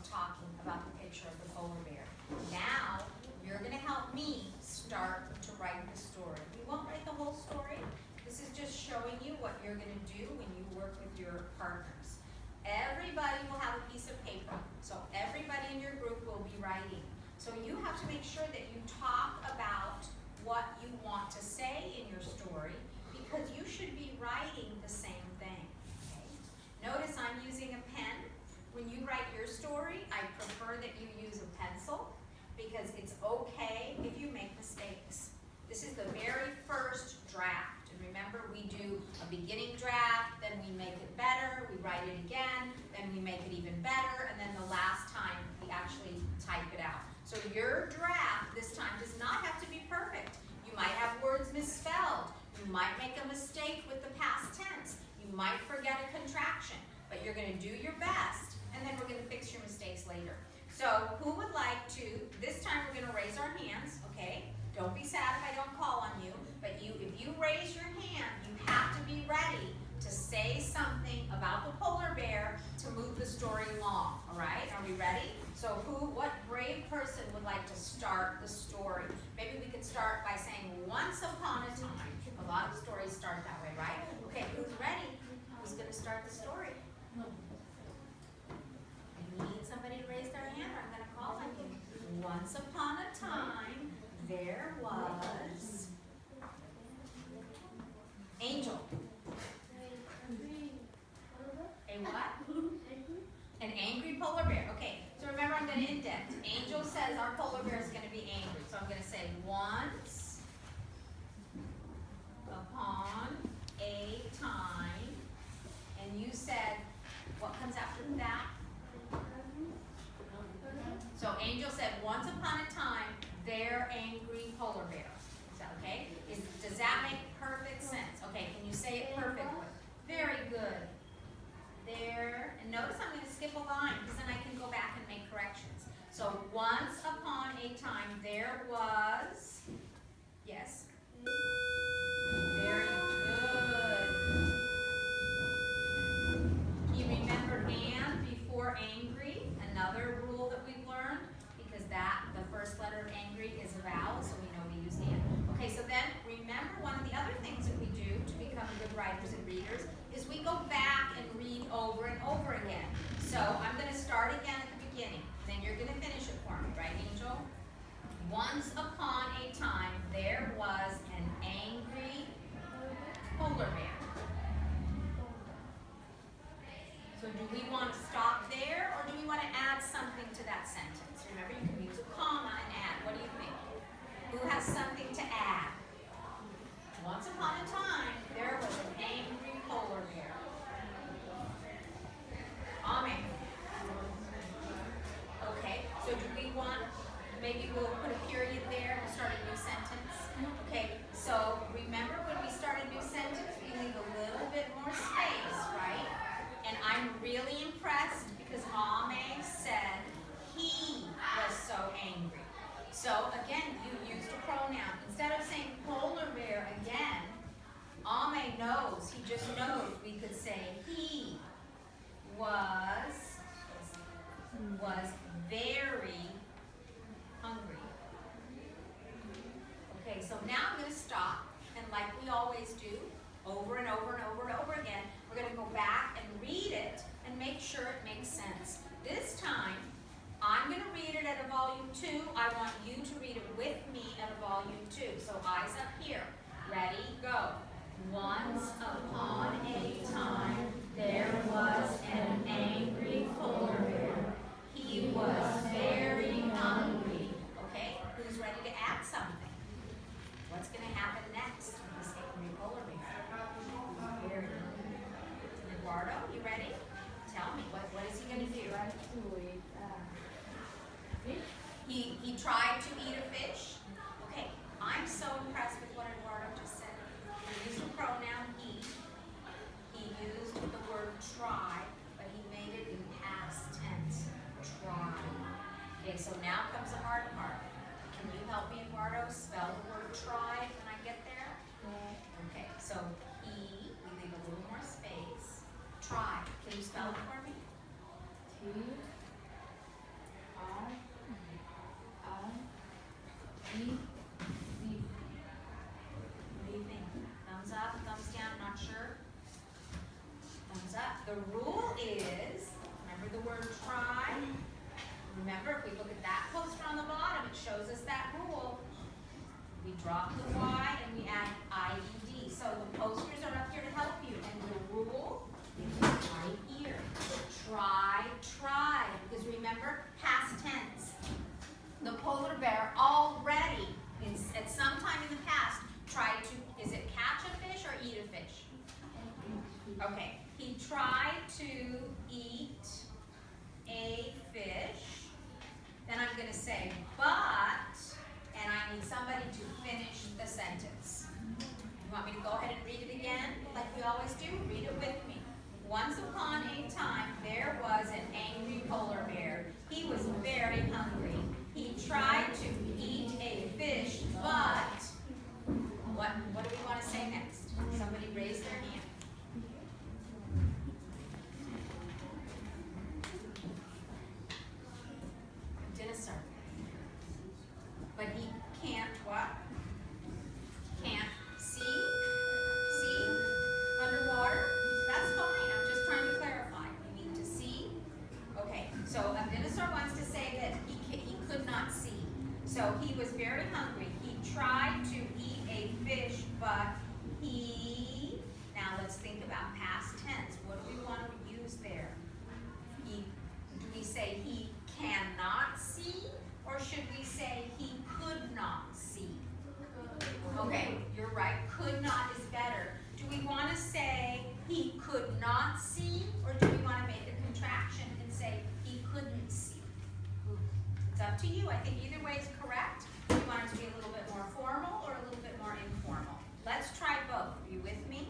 talking about the picture of the polar bear. Now, you're going to help me start to write the story. We won't write the whole story. This is just showing you what you're going to do when you work with your partners. Everybody will have a piece of paper. So everybody in your group will be writing. So you have to make sure that you talk about what you want to say in your story, because you should be writing the same thing. Okay? Notice I'm using a pen. When you write your story, I prefer that you use a pencil, because it's okay if you make mistakes. This is the very first draft. And remember, we do a beginning draft, then we make it better, we write it again, then we make it even better, and then the last time we actually type it out. So your draft this time does not have to be perfect. You might have words misspelled. You might make a mistake with the past tense. You might forget a contraction, but you're going to do your best, and then we're going to fix your mistakes later. So who would like to, this time we're going to raise our hands, okay? Don't be sad if I don't call on you, but if you raise your hand, you have to be ready to say something about the polar bear to move the story along, all right? Are we ready? So what brave person would like to start the story? Maybe we could start by saying, once upon a time. A lot of stories start that way, right? Okay, who's ready? Who's going to start the story? We need somebody to raise their hand, or I'm going to call on you. Once upon a time, there was Angel. A what? An angry polar bear. Okay, so remember I'm going to indent. Angel says our polar bear is going to be angry. So I'm going to say once upon a time. And you said, what comes after that? So Angel said, once upon a time, they're angry polar bears. Is that okay? Does that make perfect sense? Okay, can you say it perfectly? Very good. There, and notice I'm going to skip a line, because then I can go back and make corrections. So once upon a time, there was, yes? Very good. You remember and before angry, another rule that we've learned, because the first letter of angry is a vowel, so we know we use and. Okay, so then remember one of the other things that we do to become good writers and readers is we go back and read over and over again. So I'm going to start again at the beginning, then you're going to finish it for me, right, Angel? Once upon a time, there was an angry polar bear. So do we want to stop there, or do we want to add something to that sentence? Remember, you can use a comma and add. What do you think? Who has something to add? Once upon a time, there was an angry polar bear. Amen. Okay, so do we want, maybe we'll put a period there and start a new sentence? Okay, so remember when we start a new sentence, we leave a little bit more space, right? And I'm really impressed because Ame said he was so angry. So again, you used a pronoun. Instead of saying polar bear again, Ame knows, he just knows we could say he was very hungry. Okay, so now I'm going to stop, and like we always do, over and over and over and over again, we're going to go back and read it and make sure it makes sense. This time, I'm going to read it at a volume 2. I want you to read it with me at a volume 2. So eyes up here. Ready, go. Once upon a time, there was an angry polar bear. He was very hungry. Okay, who's ready to add something? What's going to happen next with this angry polar bear? Very hungry. Eduardo, you ready? Tell me, what is he going to do? He tried to eat a fish. Okay, I'm so impressed with what Eduardo just said. He used the pronoun he. He used the word try, but he made it in past tense. Try. Okay, so now comes the hard part. Can you help me, Eduardo, spell the word try when I get there? Okay, so he, we leave a little more space. Try. Can you spell it for me? is, remember the word try? Remember, if we look at that poster on the bottom, it shows us that rule. We drop the Y and we add IED. So the posters are up here to help you. And the rule is right here. Try, try. Because remember, past tense. The polar bear already, at some time in the past, tried to, is it catch a fish or eat a fish? Okay, he tried to eat a fish. Then I'm going to say, but, and I need somebody to finish the sentence. You want me to go ahead and read it again, like we always do? Read it with me. Once upon a time, there was an angry polar bear. He was very hungry. He tried to eat a fish, but, what do we want to say next? Somebody raise their hand. Dinosaur. But he can't what? Can't see? See? Underwater? That's fine. I'm just trying to clarify. You need to see. Okay, so a dinosaur wants to say that he could not see. So he was very hungry. He tried to eat a fish, but he, now let's think about past tense. What do we want to use there? Do we say he cannot see, or should we say he could not see? Okay, you're right. Could not is better. Do we want to say he could not see, or do we want to make a contraction and say he couldn't see? It's up to you. I think either way is correct. You want it to be a little bit more formal or a little bit more informal. Let's try both. Are you with me?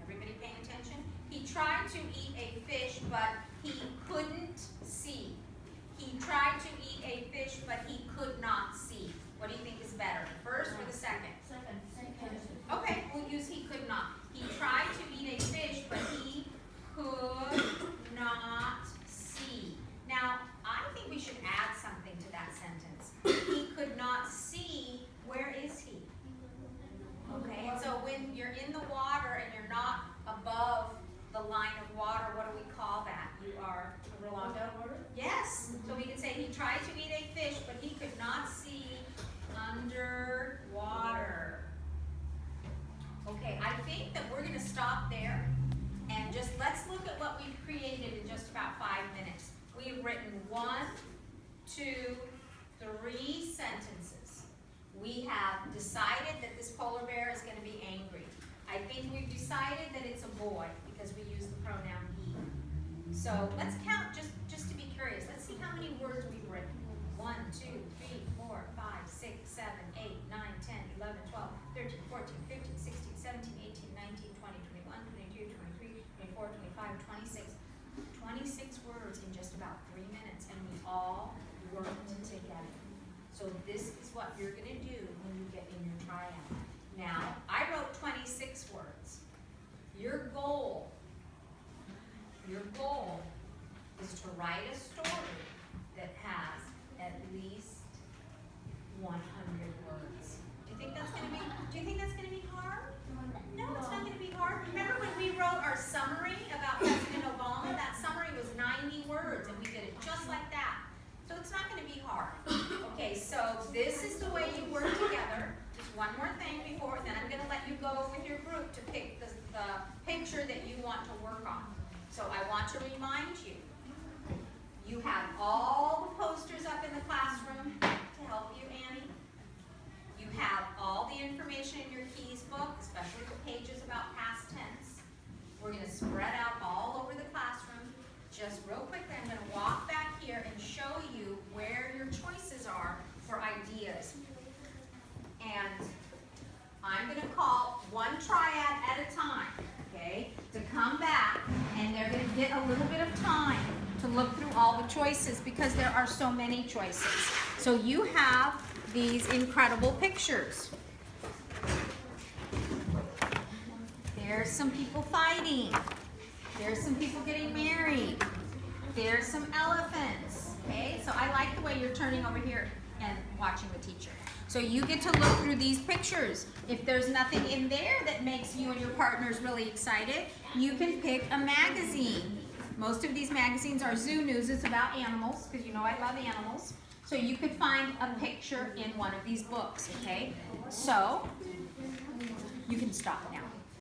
Everybody paying attention? He tried to eat a fish, but he couldn't see. He tried to eat a fish, but he could not see. What do you think is better, the first or the second? Second. Okay, we'll use he could not. He tried to eat a fish, but he could not see. Now, I think we should add something to that sentence. He could not see, where is he? Okay, and so when you're in the water and you're not above the line of water, what do we call that? You are, Rolando? Yes, so we can say he tried to eat a fish, but he could not see underwater. Okay, I think that we're going to stop there and just let's look at what we've created in just about 5 minutes. We've written 1, 2, 3 sentences. We have decided that this polar bear is going to be angry. I think we've decided that it's a boy because we use the pronoun he. So let's count just to be curious. Let's see how many words we've written. 1, 2, 3, 4, 5, 6, 7, 8, 9, 10, 11, 12, 13, 14, 15, 16, 17, 18, 19, 20, 21, 22, 23, 24, 25, 26. 26 words in just about 3 minutes, and we all worked together. So this is what you're going to do when you get in your triad. Now, I wrote 26 words. Your goal is to write a story that has at least 100 words. Do you think that's going to be hard? No, it's not going to be hard. Remember when we wrote our summary about President Obama? That summary was 90 words, and we did it just like that. So it's not going to be hard. Okay, so this is the way you work together. Just one more thing before, then I'm going to let you go with your group to pick the picture that you want to work on. So I want to remind you, you have all the posters up in the classroom to help you, Annie. You have all the information in your keys book, especially the pages about past tense. We're going to spread out all over the classroom. Just real quickly, I'm going to walk back here and show you where your choices are for ideas. And I'm going to call one triad at a time, okay, to come back, and they're going to get a little bit of time to look through all the choices because there are so many choices. So you have these incredible pictures. There's some people fighting. There's some people getting married. There's some elephants. Okay, so I like the way you're turning over here and watching the teacher. So you get to look through these pictures. If there's nothing in there that makes you and your partners really excited, you can pick a magazine. Most of these magazines are Zoo News. It's about animals, because you know I love animals. So you could find a picture in one of these books, okay? So, you can stop now.